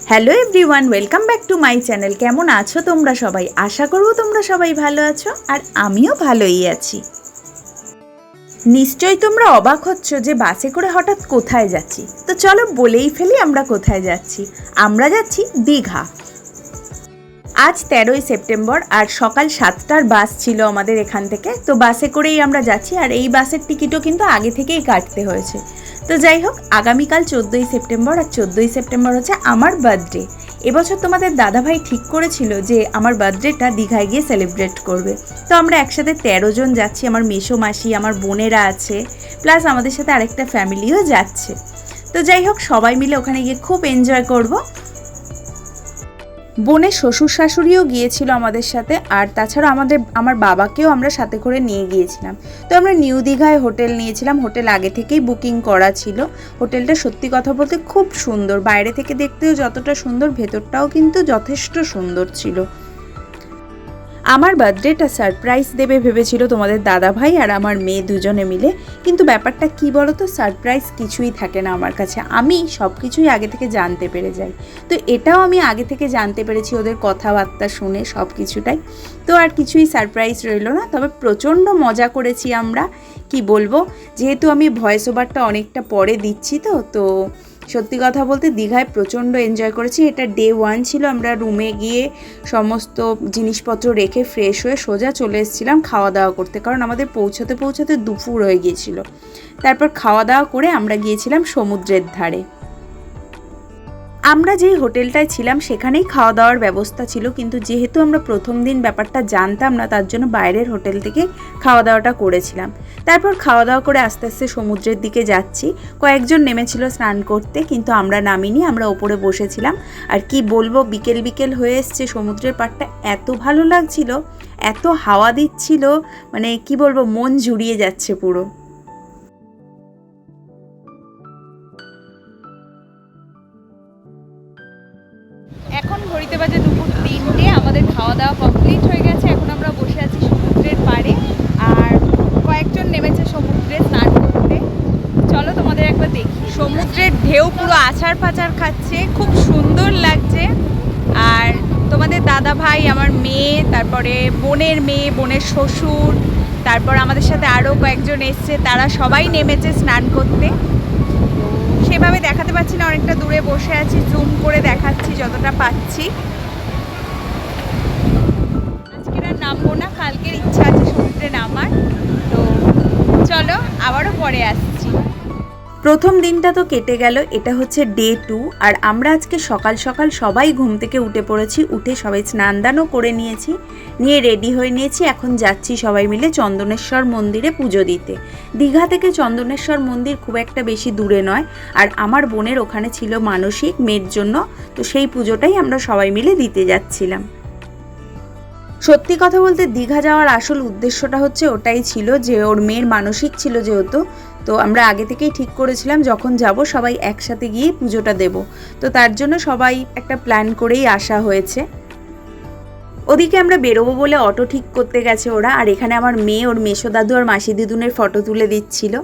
Hello everyone, welcome back to my channel. কেমন আছো তোমরা সবাই? আশা করব তোমরা সবাই ভালো আছো, আর আমিও ভালোই আছি। নিশ্চয়ই তোমরা অবাক হচ্ছ যে বাসে করে হঠাৎ কোথায় যাচ্ছি। তো চলো বলেই ফেলি আমরা কোথায় যাচ্ছি। আমরা যাচ্ছি দীঘা। আজ 13ই সেপ্টেম্বর আর সকাল 7টার বাস ছিল আমাদের এখান থেকে। তো বাসে করেই আমরা যাচ্ছি, আর এই বাসের টিকিটও কিন্তু আগে থেকেই কাটতে হয়েছে। তো যাই হোক, আগামীকাল 14ই সেপ্টেম্বর, আর 14ই সেপ্টেম্বর হচ্ছে আমার বার্থডে। এবছর তোমাদের দাদাভাই ঠিক করেছিল যে আমার বার্থডেটা দীঘায় গিয়ে সেলিব্রেট করবে। তো আমরা একসাথে 13 জন যাচ্ছি। আমার মেসো মাসি, আমার বোনেরা আছে, প্লাস আমাদের সাথে আরেকটা ফ্যামিলিও যাচ্ছে। তো যাই হোক, সবাই মিলে ওখানে গিয়ে খুব এনজয় করব। বোনের শ্বশুর শাশুড়িও গিয়েছিল আমাদের সাথে, আর তাছাড়া আমার বাবাকেও আমরা সাথে করে নিয়ে গিয়েছিলাম। তো আমরা নিউ দীঘায় হোটেল নিয়েছিলাম। হোটেল আগে থেকেই বুকিং করা ছিল। হোটেলটা সত্যি কথা বলতে খুব সুন্দর, বাইরে থেকে দেখতেও যতটা সুন্দর, ভেতরটাও কিন্তু যথেষ্ট সুন্দর ছিল। আমার বার্থডেটা সারপ্রাইজ দেবে ভেবেছিল তোমাদের দাদাভাই আর আমার মেয়ে দুজনে মিলে, কিন্তু ব্যাপারটা কি বলো তো, সারপ্রাইজ কিছুই থাকে না আমার কাছে। আমি সব কিছুই আগে থেকে জানতে পেরে যাই। তো এটাও আমি আগে থেকে জানতে পেরেছি ওদের কথাবার্তা শুনে, সব কিছুটাই। তো আর কিছুই সারপ্রাইজ রইল না। তবে প্রচণ্ড মজা করেছি আমরা, কি বলবো, যেহেতু আমি ভয়েস ওভারটা অনেকটা পরে দিচ্ছি। তো সত্যি কথা বলতে দীঘায় প্রচণ্ড এনজয় করেছি। এটা ডে 1 ছিল। আমরা রুমে গিয়ে সমস্ত জিনিসপত্র রেখে ফ্রেশ হয়ে সোজা চলে এসেছিলাম খাওয়া দাওয়া করতে, কারণ আমাদের পৌঁছাতে পৌঁছাতে দুপুর হয়ে গিয়েছিল। তারপর খাওয়া দাওয়া করে আমরা গিয়েছিলাম সমুদ্রের ধারে। আমরা যেই হোটেলটায় ছিলাম সেখানেই খাওয়া দাওয়ার ব্যবস্থা ছিল, কিন্তু যেহেতু আমরা প্রথম দিন ব্যাপারটা জানতাম না, তার জন্য বাইরের হোটেল থেকে খাওয়া দাওয়াটা করেছিলাম। তারপর খাওয়া দাওয়া করে আস্তে আস্তে সমুদ্রের দিকে যাচ্ছি। কয়েকজন নেমেছিল স্নান করতে, কিন্তু আমরা নামিনি, আমরা ওপরে বসেছিলাম। আর কি বলবো, বিকেল বিকেল হয়ে এসছে, সমুদ্রের পাড়টা এত ভালো লাগছিল, এত হাওয়া দিচ্ছিল, মানে কি বলবো, মন জুড়িয়ে যাচ্ছে পুরো। এখন ঘড়িতে বাজে দুপুর 3টে। আমাদের খাওয়া দাওয়া কমপ্লিট হয়ে গেছে। এখন আমরা বসে আছি সমুদ্রের পাড়ে, আর কয়েকজন নেমেছে সমুদ্রে স্নান করতে। চলো তোমাদের একবার দেখি। সমুদ্রের ঢেউ পুরো আছাড় পাচাড় খাচ্ছে, খুব সুন্দর লাগছে। আর তোমাদের দাদা ভাই, আমার মেয়ে, তারপরে বোনের মেয়ে, বোনের শ্বশুর, তারপর আমাদের সাথে আরও কয়েকজন এসছে, তারা সবাই নেমেছে স্নান করতে। সেভাবে দেখাতে পাচ্ছি না, অনেকটা দূরে বসে আছি, জুম করে দেখাচ্ছি যতটা পাচ্ছি। আজকের আর নামবো না, কালকের ইচ্ছা আছে সমুদ্রে নামার। তো চলো আবারও পরে আসছি। প্রথম দিনটা তো কেটে গেল, এটা হচ্ছে ডে 2। আর আমরা আজকে সকাল সকাল সবাই ঘুম থেকে উঠে পড়েছি। উঠে সবাই স্নান দানও করে নিয়েছি, নিয়ে রেডি হয়ে নিয়েছি। এখন যাচ্ছি সবাই মিলে চন্দনেশ্বর মন্দিরে পুজো দিতে। দীঘা থেকে চন্দনেশ্বর মন্দির খুব একটা বেশি দূরে নয়, আর আমার বোনের ওখানে ছিল মানসিক মেয়ের জন্য, তো সেই পুজোটাই আমরা সবাই মিলে দিতে যাচ্ছিলাম। সত্যি কথা বলতে দীঘা যাওয়ার আসল উদ্দেশ্যটা হচ্ছে ওটাই ছিল, যে ওর মেয়ের মানসিক ছিল যেহেতু, তো আমরা আগে থেকেই ঠিক করেছিলাম যখন যাব সবাই একসাথে গিয়ে পুজোটা দেব। তো তার জন্য সবাই একটা প্ল্যান করেই আসা হয়েছে। ওদিকে আমরা বেরোবো বলে অটো ঠিক করতে গেছে ওরা, আর এখানে আমার মেয়ে ওর মেসো দাদু আর মাসি দিদুনের ফটো তুলে দিচ্ছিল।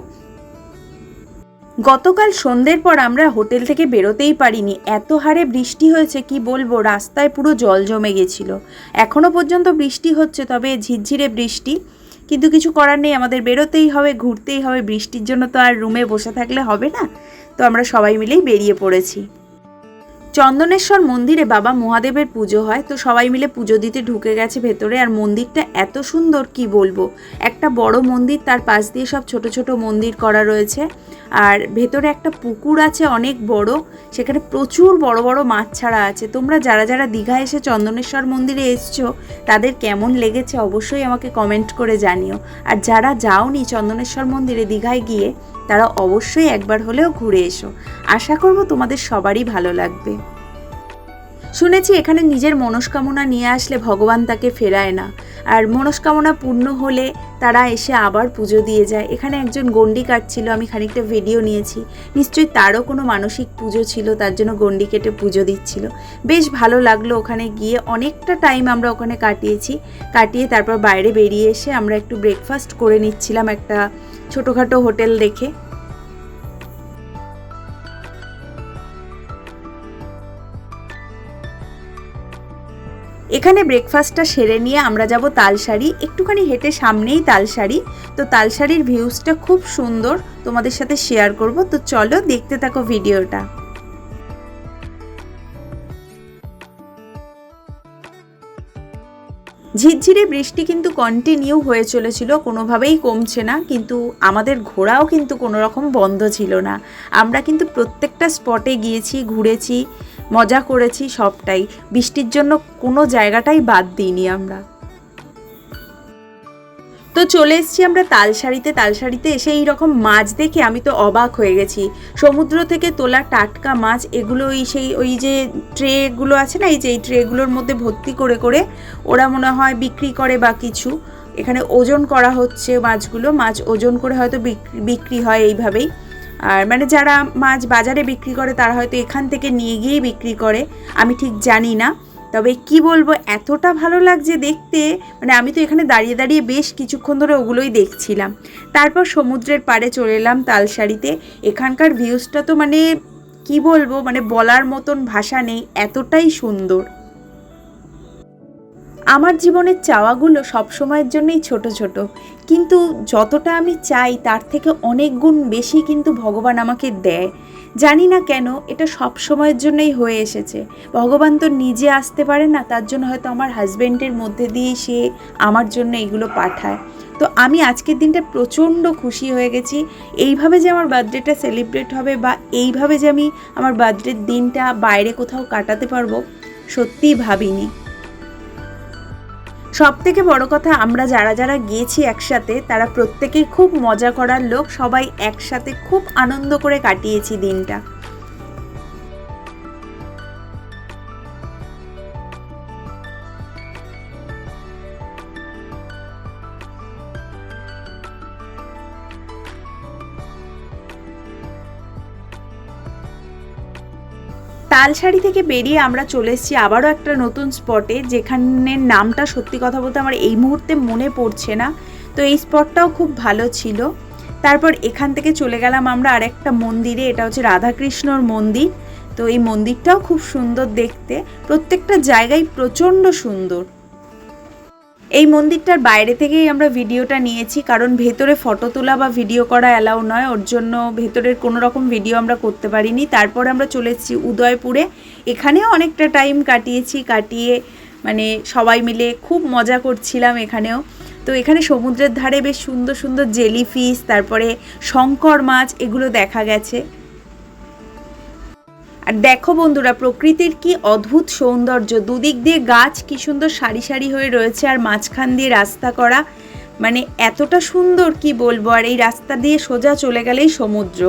গতকাল সন্ধ্যের পর আমরা হোটেল থেকে বেরোতেই পারিনি, এত হারে বৃষ্টি হয়েছে কি বলবো, রাস্তায় পুরো জল জমে গেছিল। এখনও পর্যন্ত বৃষ্টি হচ্ছে, তবে ঝিরঝিরে বৃষ্টি, কিন্তু কিছু করার নেই, আমাদের বেরোতেই হবে, ঘুরতেই হবে। বৃষ্টির জন্য তো আর রুমে বসে থাকলে হবে না। তো আমরা সবাই মিলেই বেরিয়ে পড়েছি। চন্দনেশ্বর মন্দিরে বাবা মহাদেবের পুজো হয়, তো সবাই মিলে পুজো দিতে ঢুকে গেছে ভেতরে। আর মন্দিরটা এত সুন্দর কি বলবো, একটা বড় মন্দির, তার পাশ দিয়ে সব ছোট ছোট মন্দির করা রয়েছে। আর ভেতরে একটা পুকুর আছে অনেক বড়, সেখানে প্রচুর বড় বড় মাছ ছাড়া আছে। তোমরা যারা যারা দীঘা এসে চন্দনেশ্বর মন্দিরে এসছো, তাদের কেমন লেগেছে অবশ্যই আমাকে কমেন্ট করে জানিও। আর যারা যাওনি চন্দনেশ্বর মন্দিরে দীঘায় গিয়ে, তারা অবশ্যই একবার হলেও ঘুরে এসো। আশা করব তোমাদের সবারই ভালো লাগবে। শুনেছি এখানে নিজের মনস্কামনা নিয়ে আসলে ভগবান তাকে ফেরায় না, আর মনস্কামনা পূর্ণ হলে তারা এসে আবার পুজো দিয়ে যায়। এখানে একজন গণ্ডি কাটছিল, আমি খানিকটা ভিডিও নিয়েছি। নিশ্চয়ই তারও কোনো মানসিক পুজো ছিল, তার জন্য গণ্ডি কেটে পুজো দিচ্ছিল। বেশ ভালো লাগলো ওখানে গিয়ে, অনেকটা টাইম আমরা ওখানে কাটিয়ে তারপর বাইরে বেরিয়ে এসে আমরা একটু ব্রেকফাস্ট করে নিচ্ছিলাম একটা ছোটোখাটো হোটেল দেখে। এখানে ব্রেকফাস্টটা সেরে নিয়ে আমরা যাব তালসারি, একটুখানি হেঁটে সামনেই তালসারি। তো তালসারির ভিউজটা খুব সুন্দর, তোমাদের সাথে শেয়ার করব। তো চলো দেখতে থাকো ভিডিওটা। ঝিরঝিরে বৃষ্টি কিন্তু কন্টিনিউ হয়ে চলেছিল, কোনোভাবেই কমছে না, কিন্তু আমাদের ঘোরাও কিন্তু কোনো রকম বন্ধ ছিল না। আমরা কিন্তু প্রত্যেকটা স্পটে গিয়েছি, ঘুরেছি, মজা করেছি, সবটাই। বৃষ্টির জন্য কোনো জায়গাটাই বাদ দিইনি আমরা। তো চলে এসেছি আমরা তালসারিতে এসে এই রকম মাছ দেখে আমি তো অবাক হয়ে গেছি। সমুদ্র থেকে তোলা টাটকা মাছ, এগুলো ওই যে ট্রেগুলো আছে না, এই যে এই ট্রেগুলোর মধ্যে ভর্তি করে করে ওরা মনে হয় বিক্রি করে বা কিছু। এখানে ওজন করা হচ্ছে মাছগুলো, মাছ ওজন করে হয়তো বিক্রি হয় এইভাবেই। আর মানে যারা মাছ বাজারে বিক্রি করে তারা হয়তো এখান থেকে নিয়ে গিয়েই বিক্রি করে, আমি ঠিক জানি না। তবে কি বলবো, এতটা ভালো লাগছে দেখতে, মানে আমি তো এখানে দাঁড়িয়ে দাঁড়িয়ে বেশ কিছুক্ষণ ধরে ওগুলোই দেখছিলাম। তারপর সমুদ্রের পাড়ে চলে এলাম তালসারিতে। এখানকার ভিউজটা তো মানে কি বলবো, মানে বলার মতন ভাষা নেই, এতটাই সুন্দর। আমার জীবনের চাওয়াগুলো সব সময়ের জন্যই ছোট ছোট, কিন্তু যতটা আমি চাই তার থেকে অনেক গুণ বেশি কিন্তু ভগবান আমাকে দেয়। জানি না কেন, এটা সব সময়ের জন্যই হয়ে এসেছে। ভগবান তো নিজে আসতে পারে না, তার জন্য হয়তো আমার হাজব্যান্ডের মধ্যে দিয়ে সে আমার জন্য এইগুলো পাঠায়। তো আমি আজকের দিনটা প্রচণ্ড খুশি হয়ে গেছি। এইভাবে যে আমার বার্থডেটা সেলিব্রেট হবে বা এইভাবে যে আমি আমার বার্থডের দিনটা বাইরে কোথাও কাটাতে পারবো, সত্যিই ভাবিনি। সব থেকে বড় কথা, আমরা যারা যারা গিয়েছি একসাথে তারা প্রত্যেকেই খুব মজা করার লোক, সবাই একসাথে খুব আনন্দ করে কাটিয়েছি দিনটা। তালসারি থেকে বেরিয়ে আমরা চলে এসেছি আবারও একটা নতুন স্পটে, যেখানের নামটা সত্যি কথা বলতে আমার এই মুহূর্তে মনে পড়ছে না। তো এই স্পটটাও খুব ভালো ছিল। তারপর এখান থেকে চলে গেলাম আমরা আরেকটা মন্দিরে, এটা হচ্ছে রাধাকৃষ্ণর মন্দির। তো এই মন্দিরটাও খুব সুন্দর দেখতে, প্রত্যেকটা জায়গায় প্রচণ্ড সুন্দর। এই মন্দিরটার বাইরে থেকেই আমরা ভিডিওটা নিয়েছি, কারণ ভেতরে ফটো তোলা বা ভিডিও করা অ্যালাউ নয়, ওর জন্য ভেতরের কোনো রকম ভিডিও আমরা করতে পারিনি। তারপর আমরা চলে এসেছি উদয়পুরে, এখানেও অনেকটা টাইম কাটিয়ে মানে সবাই মিলে খুব মজা করছিলাম এখানেও। তো এখানে সমুদ্রের ধারে বেশ সুন্দর সুন্দর জেলিফিশ, তারপরে শঙ্কর মাছ, এগুলো দেখা গেছে। আর দেখো বন্ধুরা, প্রকৃতির কি অদ্ভুত সৌন্দর্য, দুদিক দিয়ে গাছ কি সুন্দর সারি সারি হয়ে রয়েছে, আর মাঝখান দিয়ে রাস্তা করা, মানে এতটা সুন্দর কি বলবো। আর এই রাস্তা দিয়ে সোজা চলে গেলেই সমুদ্র।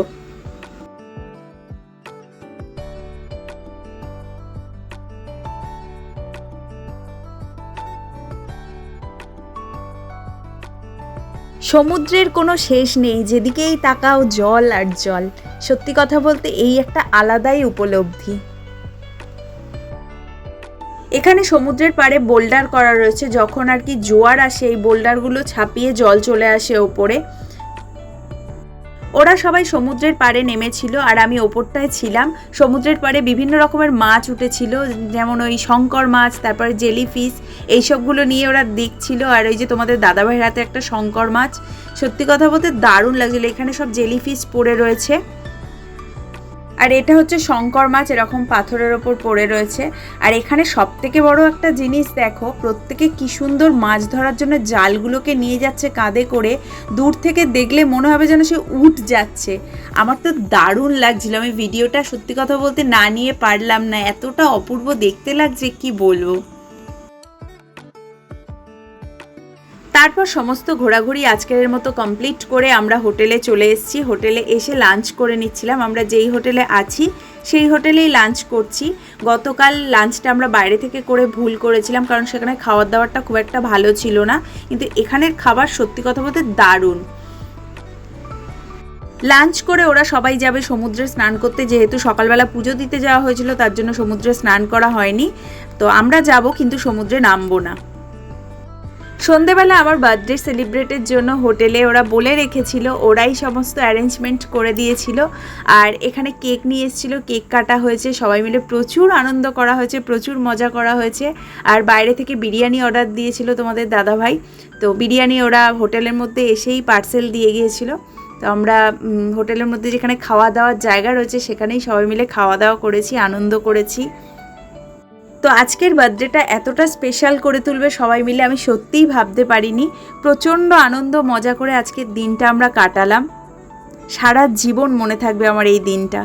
সমুদ্রের কোনো শেষ নেই, যেদিকেই তাকাও জল আর জল। সত্যি কথা বলতে এই একটা আলাদাই উপলব্ধি। এখানে সমুদ্রের পাড়ে বোল্ডার করা রয়েছে, যখন আর কি জোয়ার আসে এই বোল্ডারগুলো ছাপিয়ে জল চলে আসে ওপরে। ওরা সবাই সমুদ্রের পাড়ে নেমেছিল আর আমি ওপরটায় ছিলাম। সমুদ্রের পাড়ে বিভিন্ন রকমের মাছ উঠেছিল, যেমন ওই শঙ্কর মাছ, তারপরে জেলিফিশ, এইসবগুলো নিয়ে ওরা দেখছিল। আর ওই যে তোমাদের দাদাভাইয়ের হাতে একটা শঙ্কর মাছ, সত্যি কথা বলতে দারুণ লাগছিল। এখানে সব জেলিফিশ পড়ে রয়েছে, আর এটা হচ্ছে শঙ্কর মাছ, এরকম পাথরের ওপর পড়ে রয়েছে। আর এখানে সব থেকে বড় একটা জিনিস দেখো, প্রত্যেকে কি সুন্দর মাছ ধরার জন্য জালগুলোকে নিয়ে যাচ্ছে কাঁধে করে। দূর থেকে দেখলে মনে হবে যেন সে উঠ যাচ্ছে। আমার তো দারুণ লাগছিল, আমি ভিডিওটা সত্যি কথা বলতে না নিয়ে পারলাম না, এতটা অপূর্ব দেখতে লাগছে কি বলবো। তারপর সমস্ত ঘোরাঘুরি আজকের মতো কমপ্লিট করে আমরা হোটেলে চলে এসেছি। হোটেলে এসে লাঞ্চ করে নিচ্ছিলাম, আমরা যেই হোটেলে আছি সেই হোটেলেই লাঞ্চ করছি। গতকাল লাঞ্চটা আমরা বাইরে থেকে করে ভুল করেছিলাম, কারণ সেখানে খাবার দাবারটা খুব একটা ভালো ছিল না, কিন্তু এখানের খাবার সত্যি কথা বলতে দারুণ। লাঞ্চ করে ওরা সবাই যাবে সমুদ্রে স্নান করতে, যেহেতু সকালবেলা পুজো দিতে যাওয়া হয়েছিল তার জন্য সমুদ্রে স্নান করা হয়নি। তো আমরা যাব, কিন্তু সমুদ্রে নামবো না। সন্ধেবেলা আমার বার্থডে সেলিব্রেটের জন্য হোটেলে ওরা বলে রেখেছিল, ওরাই সমস্ত অ্যারেঞ্জমেন্ট করে দিয়েছিল। আর এখানে কেক নিয়ে এসেছিলো, কেক কাটা হয়েছে, সবাই মিলে প্রচুর আনন্দ করা হয়েছে, প্রচুর মজা করা হয়েছে। আর বাইরে থেকে বিরিয়ানি অর্ডার দিয়েছিল তোমাদের দাদাভাই, তো বিরিয়ানি ওরা হোটেলের মধ্যে এসেই পার্সেল দিয়ে গিয়েছিল। তো আমরা হোটেলের মধ্যে যেখানে খাওয়া দাওয়ার জায়গা রয়েছে সেখানেই সবাই মিলে খাওয়া দাওয়া করেছি, আনন্দ করেছি। তো আজকের বার্থডেটা এতটা স্পেশাল করে তুলবে সবাই মিলে আমি সত্যিই ভাবতে পারিনি। প্রচণ্ড আনন্দ মজা করে আজকের দিনটা আমরা কাটালাম, সারা জীবন মনে থাকবে আমার এই দিনটা।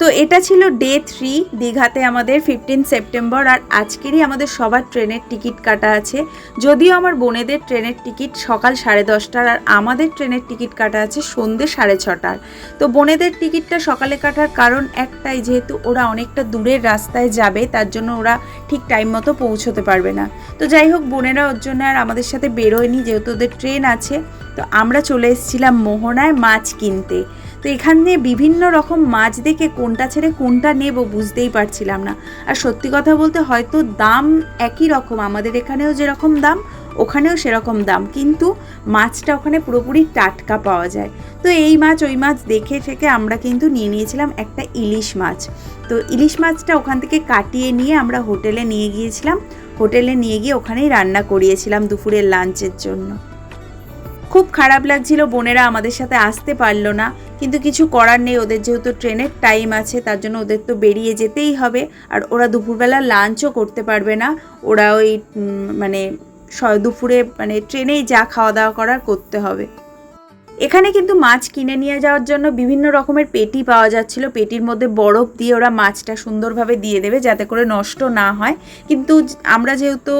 তো এটা ছিল ডে 3 দীঘাতে আমাদের 15 সেপ্টেম্বর। আর আজকেরই আমাদের সবার ট্রেনের টিকিট কাটা আছে, যদিও আমার বোনেদের ট্রেনের টিকিট সকাল 10:30টার আর আমাদের ট্রেনের টিকিট কাটা আছে সন্ধ্যে 6:30টার। তো বোনেদের টিকিটটা সকালে কাটার কারণ একটাই, যেহেতু ওরা অনেকটা দূরের রাস্তায় যাবে তার জন্য ওরা ঠিক টাইম মতো পৌঁছতে পারবে না। তো যাই হোক, বোনেরা ওর জন্য আর আমাদের সাথে বেরোয়নি, যেহেতু ওদের ট্রেন আছে। তো আমরা চলে এসেছিলাম মোহনায় মাছ কিনতে। তো এখানে বিভিন্ন রকম মাছ দেখে কোনটা ছেড়ে কোনটা নেব বুঝতেই পারছিলাম না। আর সত্যি কথা বলতে হয়তো দাম একই রকম, আমাদের এখানেও যেরকম দাম ওখানেও সেরকম দাম, কিন্তু মাছটা ওখানে পুরোপুরি টাটকা পাওয়া যায়। তো এই মাছ ওই মাছ দেখে থেকে আমরা কিন্তু নিয়ে নিয়েছিলাম একটা ইলিশ মাছ। তো ইলিশ মাছটা ওখান থেকে কাটিয়ে নিয়ে আমরা হোটেলে নিয়ে গিয়েছিলাম। হোটেলে নিয়ে গিয়ে ওখানেই রান্না করিয়েছিলাম দুপুরের লাঞ্চের জন্য। খুব খারাপ লাগছিল বোনেরা আমাদের সাথে আসতে পারলো না, কিন্তু কিছু করার নেই, ওদের যেহেতু ট্রেনের টাইম আছে তার জন্য ওদের তো বেরিয়ে যেতেই হবে। আর ওরা দুপুরবেলা লাঞ্চও করতে পারবে না, ওরা ওই দুপুরে ট্রেনেই যা খাওয়া দাওয়া করার করতে হবে। এখানে কিন্তু মাছ কিনে নিয়ে যাওয়ার জন্য বিভিন্ন রকমের পেটি পাওয়া যাচ্ছিল, পেটির মধ্যে বরফ দিয়ে ওরা মাছটা সুন্দরভাবে দিয়ে দেবে যাতে করে নষ্ট না হয়। কিন্তু আমরা যেহেতু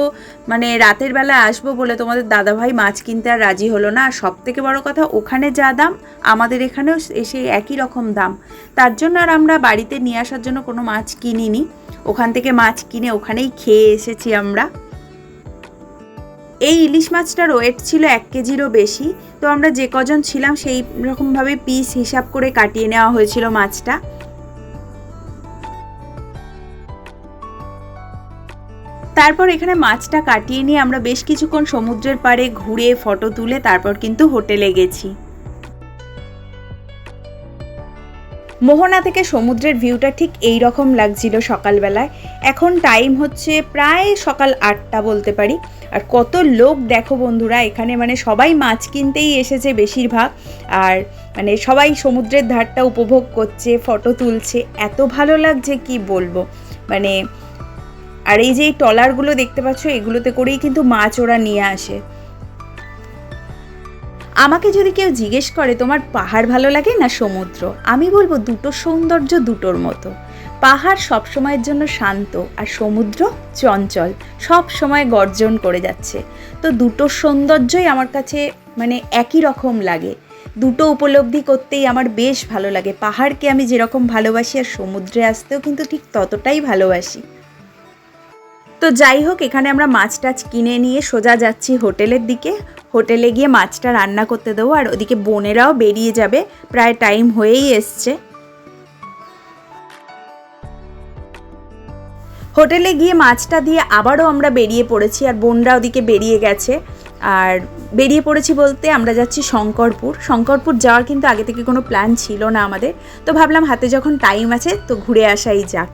রাতের বেলা আসবো বলে তোমাদের দাদাভাই মাছ কিনতে আর রাজি হলো না। আর সবথেকে বড় কথা, ওখানে যা দাম আমাদের এখানেও এসে একই রকম দাম, তার জন্য আর আমরা বাড়িতে নিয়ে আসার জন্য কোনো মাছ কিনিনি। ওখান থেকে মাছ কিনে ওখানেই খেয়ে এসেছি আমরা। এই ইলিশ মাছটার ওয়েট ছিল 1 কেজিরও বেশি। তো আমরা যে কজন ছিলাম সেই রকমভাবে পিস হিসাব করে কাটিয়ে নেওয়া হয়েছিল মাছটা। তারপর এখানে মাছটা কাটিয়ে নিয়ে আমরা বেশ কিছুক্ষণ সমুদ্রের পাড়ে ঘুরে ফটো তুলে তারপর কিন্তু হোটেলে গেছি। মোহনা থেকে সমুদ্রের ভিউটা ঠিক এই রকম লাগছিল সকালবেলায়। এখন টাইম হচ্ছে প্রায় সকাল 8টা বলতে পারি। আর কত লোক দেখো বন্ধুরা, এখানে সবাই মাছ কিনতেই এসেছে বেশিরভাগ। আর সবাই সমুদ্রের ধারটা উপভোগ করছে, ফটো তুলছে, এত ভালো লাগছে কি বলবো। আর এই যে ট্রলারগুলো দেখতে পাচ্ছ, এগুলোতে করেই কিন্তু মাছ ওরা নিয়ে আসে। আমাকে যদি কেউ জিজ্ঞেস করে তোমার পাহাড় ভালো লাগে না সমুদ্র, আমি বলবো দুটো সৌন্দর্য দুটোর মতো। পাহাড় সব সময়ের জন্য শান্ত আর সমুদ্র চঞ্চল, সব সময় গর্জন করে যাচ্ছে। তো দুটো সৌন্দর্যই আমার কাছে একই রকম লাগে। দুটো উপলব্ধি করতেই আমার বেশ ভালো লাগে। পাহাড়কে আমি যেরকম ভালোবাসি আর সমুদ্রে আসতেও কিন্তু ঠিক ততটাই ভালোবাসি। তো যাই হোক, এখানে আমরা মাছ টাছ কিনে নিয়ে সোজা যাচ্ছি হোটেলের দিকে। হোটেলে গিয়ে মাছটা রান্না করতে দেবো, আর ওদিকে বোনেরাও বেরিয়ে যাবে, প্রায় টাইম হয়েই এসছে। হোটেলে গিয়ে মাছটা দিয়ে আবারও আমরা বেরিয়ে পড়েছি, আর বোনরা ওদিকে বেরিয়ে গেছে। আর বেরিয়ে পড়েছি বলতে আমরা যাচ্ছি শঙ্করপুর। শঙ্করপুর যাওয়ার কিন্তু আগে থেকে কোনো প্ল্যান ছিল না আমাদের, তো ভাবলাম হাতে যখন টাইম আছে তো ঘুরে আসাই যাক।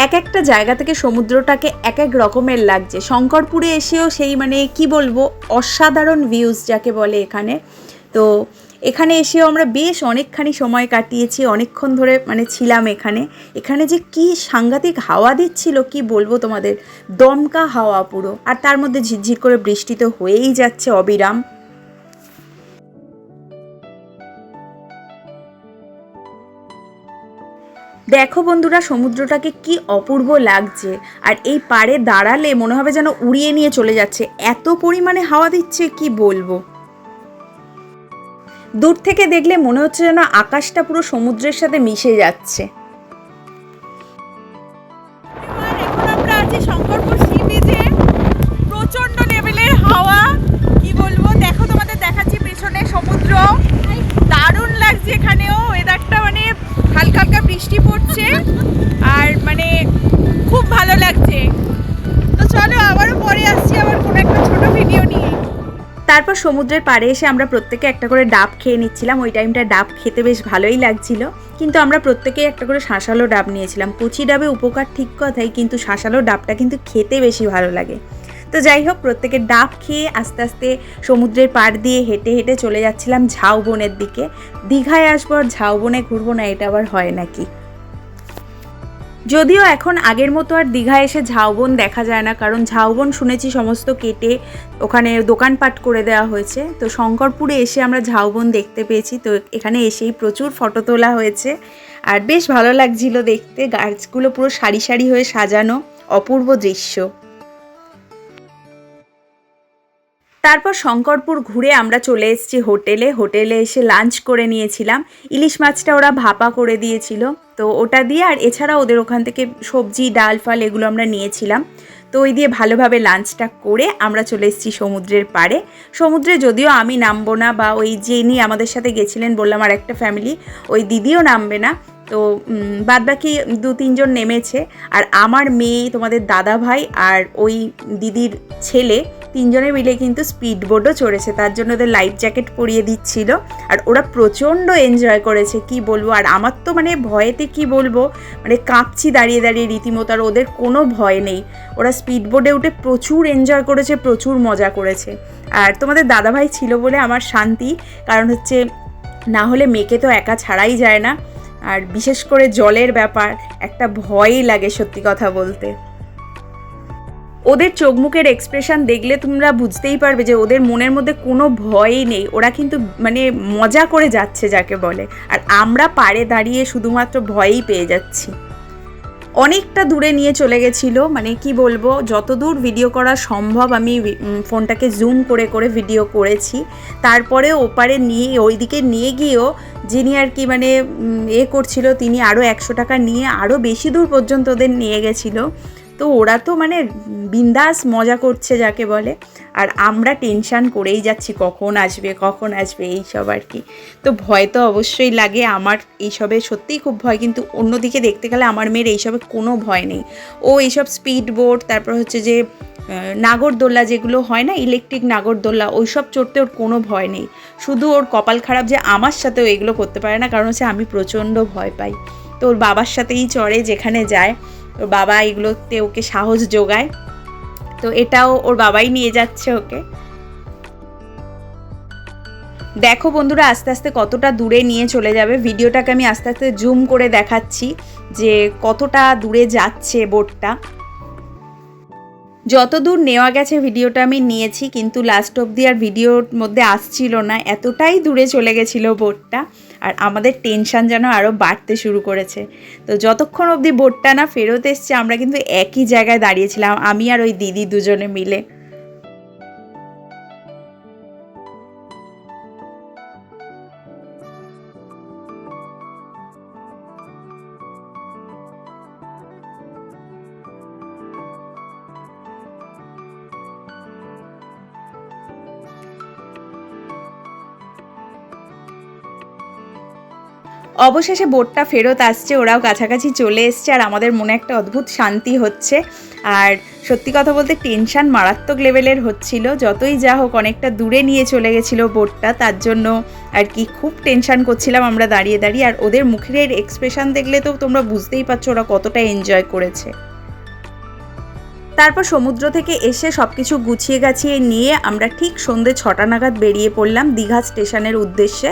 এক একটা জায়গা থেকে সমুদ্রটাকে এক এক রকমের লাগছে। শঙ্করপুরে এসেও সেই কি বলবো, অসাধারণ ভিউজ যাকে বলে এখানে। তো এখানে এসেও আমরা বেশ অনেকখানি সময় কাটিয়েছি, অনেকক্ষণ ধরে ছিলাম এখানে। এখানে যে কি সাংঘাতিক হাওয়া দিচ্ছিল কি বলবো তোমাদের, দমকা হাওয়া পুরো। আর তার মধ্যে ঝিরঝির করে বৃষ্টি তো হয়েই যাচ্ছে অবিরাম। দেখো বন্ধুরা, সমুদ্রটাকে কি অপূর্ব লাগছে। আর এই পাড়ে দাঁড়ালে মনে হবে যেন উড়িয়ে নিয়ে চলে যাচ্ছে, এত পরিমাণে হাওয়া দিচ্ছে কি বলবো। দূর থেকে দেখলে মনে হচ্ছে যেন আকাশটা পুরো সমুদ্রের সাথে মিশে যাচ্ছে। এখন আমরা আছি শঙ্করপুর সি বিচে, প্রচন্ড লেভেলের হাওয়া, কি বলবো। দেখো তোমাদের দেখাচ্ছি পেছনে সমুদ্র, দারুণ লাগছে। এখানেও ওয়েদারটা হালকা হালকা বৃষ্টি পড়ছে, আর খুব ভালো লাগছে। তো চলো আবারও পরে আসছি আবার কোনো একটা তারপর সমুদ্রের পাড়ে এসে আমরা প্রত্যেকে একটা করে ডাব খেয়ে নিচ্ছিলাম। ওই টাইমটা ডাব খেতে বেশ ভালোই লাগছিল, কিন্তু আমরা প্রত্যেকেই একটা করে শাঁসালো ডাব নিয়েছিলাম। কচি ডাবে উপকার ঠিক কথাই, কিন্তু শাঁসালো ডাবটা কিন্তু খেতে বেশি ভালো লাগে। তো যাই হোক, প্রত্যেকের ডাব খেয়ে আস্তে আস্তে সমুদ্রের পাড় দিয়ে হেঁটে হেঁটে চলে যাচ্ছিলাম ঝাউবনের দিকে। দীঘায় আসবো আর ঝাউবনে ঘুরবো না, এটা আবার হয় নাকি? যদিও এখন আগের মতো আর দীঘায় এসে ঝাউবন দেখা যায় না, কারণ ঝাউবন শুনেছি সমস্ত কেটে ওখানে দোকানপাট করে দেওয়া হয়েছে। তো শঙ্করপুরে এসে আমরা ঝাউবন দেখতে পেয়েছি। তো এখানে এসেই প্রচুর ফটো তোলা হয়েছে, আর বেশ ভালো লাগছিল দেখতে। গাছগুলো পুরো সারি সারি হয়ে সাজানো, অপূর্ব দৃশ্য। তারপর শঙ্করপুর ঘুরে আমরা চলে এসেছি হোটেলে এসে লাঞ্চ করে নিয়েছিলাম। ইলিশ মাছটা ওরা ভাপা করে দিয়েছিল, তো ওটা দিয়ে, আর এছাড়া ওদের ওখান থেকে সবজি ডাল ফাল এগুলো আমরা নিয়েছিলাম। তো ওই দিয়ে ভালোভাবে লাঞ্চটা করে আমরা চলে এসেছি সমুদ্রের পাড়ে। সমুদ্রে যদিও আমি নামবো না, বা ওই যিনি আমাদের সাথে গেছিলেন বললাম আর একটা ফ্যামিলি, ওই দিদিও নামবে না। তো বাদবাকি 2-3 জন নেমেছে, আর আমার মেয়ে, তোমাদের দাদা ভাই আর ওই দিদির ছেলে 3 জনে মিলে কিন্তু স্পিড বোটও চড়েছে। তার জন্য ওদের লাইফ জ্যাকেট পরিয়ে দিচ্ছিল, আর ওরা প্রচণ্ড এনজয় করেছে, কি বলবো। আর আমার তো মানে ভয়েতে কি বলবো, মানে কাঁপছি দাঁড়িয়ে দাঁড়িয়ে রীতিমতো। আর ওদের কোনো ভয় নেই, ওরা স্পিড বোটে উঠে প্রচুর এনজয় করেছে, প্রচুর মজা করেছে। আর তোমাদের দাদাভাই ছিল বলে আমার শান্তি, কারণ হচ্ছে না হলে মেয়েকে তো একা ছাড়াই যায় না। আর বিশেষ করে জলের ব্যাপার একটা ভয়ই লাগে সত্যি কথা বলতে। ওদের চোখ মুখের এক্সপ্রেশন দেখলে তোমরা বুঝতেই পারবে যে ওদের মনের মধ্যে কোনো ভয়ই নেই। ওরা কিন্তু মানে মজা করে যাচ্ছে যাকে বলে, আর আমরা পাড়ে দাঁড়িয়ে শুধুমাত্র ভয়েই পেয়ে যাচ্ছি। অনেকটা দূরে নিয়ে চলে গেছিলো, মানে কি বলবো, যত দূর ভিডিও করা সম্ভব আমি ফোনটাকে জুম করে করে ভিডিও করেছি। তারপরে ওপারে নিয়ে ওইদিকে নিয়ে গিয়েও যিনি আর কি মানে করছিল, তিনি আরও 100 টাকা নিয়ে আরও বেশি দূর পর্যন্ত ওদের নিয়ে গেছিলো। তো ওরা তো মানে বিন্দাস মজা করছে যাকে বলে, আর আমরা টেনশান করেই যাচ্ছি কখন আসবে এইসব আর কি। তো ভয় তো অবশ্যই লাগে, আমার এইসবে সত্যিই খুব ভয়, কিন্তু অন্যদিকে দেখতে গেলে আমার মেয়ের এইসবে কোনো ভয় নেই। ও এইসব স্পিড বোট, তারপর হচ্ছে যে নাগরদোল্লা যেগুলো হয় না, ইলেকট্রিক নাগরদোল্লা, ওইসব চড়তে ওর কোনো ভয় নেই। শুধু ওর কপাল খারাপ যে আমার সাথেও এগুলো করতে পারে না, কারণ হচ্ছে আমি প্রচণ্ড ভয় পাই। তো ওর বাবার সাথেই চড়ে যেখানে যায়, ওর বাবা এগুলোতে ওকে সাহস যোগায়। তো এটাও ওর বাবাই নিয়ে যাচ্ছে ওকে। দেখো বন্ধুরা, আস্তে আস্তে কতটা দূরে নিয়ে চলে যাবে। ভিডিওটাকে আমি আস্তে আস্তে জুম করে দেখাচ্ছি যে কতটা দূরে যাচ্ছে বোটটা। যত দূর নেওয়া গেছে ভিডিওটা আমি নিয়েছি, কিন্তু লাস্ট অবধি আর ভিডিওর মধ্যে আসছিল না, এতটাই দূরে চলে গেছিলো বোটটা। আর আমাদের টেনশান যেন আরও বাড়তে শুরু করেছে। তো যতক্ষণ অবধি বোটটা না ফেরত এসছে, আমরা কিন্তু একই জায়গায় দাঁড়িয়েছিলাম, আমি আর ওই দিদি দুজনে মিলে। অবশেষে বোটটা ফেরত আসছে, ওরাও কাছাকাছি চলে এসছে, আর আমাদের মনে একটা অদ্ভুত শান্তি হচ্ছে। আর সত্যি কথা বলতে টেনশান মারাত্মক লেভেলের হচ্ছিল, যতই যা হোক অনেকটা দূরে নিয়ে চলে গেছিলো বোটটা, তার জন্য আর কি খুব টেনশান করছিলাম আমরা দাঁড়িয়ে দাঁড়িয়ে। আর ওদের মুখের এক্সপ্রেশন দেখলে তো তোমরা বুঝতেই পারছো ওরা কতটা এনজয় করেছে। তারপর সমুদ্র থেকে এসে সব কিছু গুছিয়ে গাছিয়ে নিয়ে আমরা ঠিক সন্ধ্যে 6টা নাগাদ বেরিয়ে পড়লাম দীঘা স্টেশনের উদ্দেশ্যে।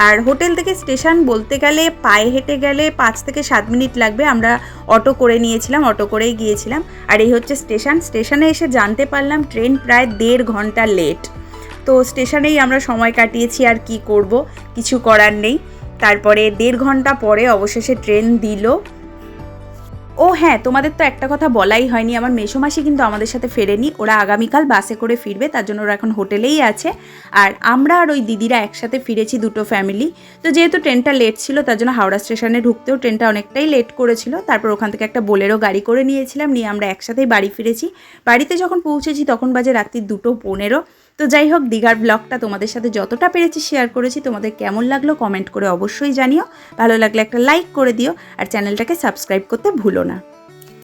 আর হোটেল থেকে স্টেশন বলতে গেলে পায়ে হেঁটে গেলে 5 থেকে 7 মিনিট লাগবে। আমরা অটো করে নিয়েছিলাম, অটো করেই গিয়েছিলাম। আর এই হচ্ছে স্টেশনে এসে জানতে পারলাম ট্রেন প্রায় 1.5 ঘন্টা লেট। তো স্টেশনেই আমরা সময় কাটিয়েছি, আর কি করব, কিছু করার নেই। তারপরে 1.5 ঘন্টা পরে অবশেষে ট্রেন দিল। ও হ্যাঁ, তোমাদের তো একটা কথা বলাই হয়নি, আমার মেসোমাসি কিন্তু আমাদের সাথে ফেরেনি, ওরা আগামীকাল বাসে করে ফিরবে, তার জন্য ওরা এখন হোটেলেই আছে। আর আমরা আর ওই দিদিরা একসাথে ফিরেছি, দুটো ফ্যামিলি। তো যেহেতু ট্রেনটা লেট ছিল, তার জন্য হাওড়া স্টেশনে ঢুকতেও ট্রেনটা অনেকটাই লেট করেছিল। তারপর ওখান থেকে একটা বোলেরো গাড়ি করে নিয়েছিলাম, নিয়ে আমরা একসাথেই বাড়ি ফিরেছি। বাড়িতে যখন পৌঁছেছি তখন বাজে রাত্রি 2:15। তো যাই হোক, দীঘার ব্লগটা তোমাদের সাথে যতটা পেরেছি শেয়ার করেছি। তোমাদের কেমন লাগলো কমেন্ট করে অবশ্যই জানিও, ভালো লাগলে একটা লাইক করে দিও, আর চ্যানেলটাকে সাবস্ক্রাইব করতে ভুলো না।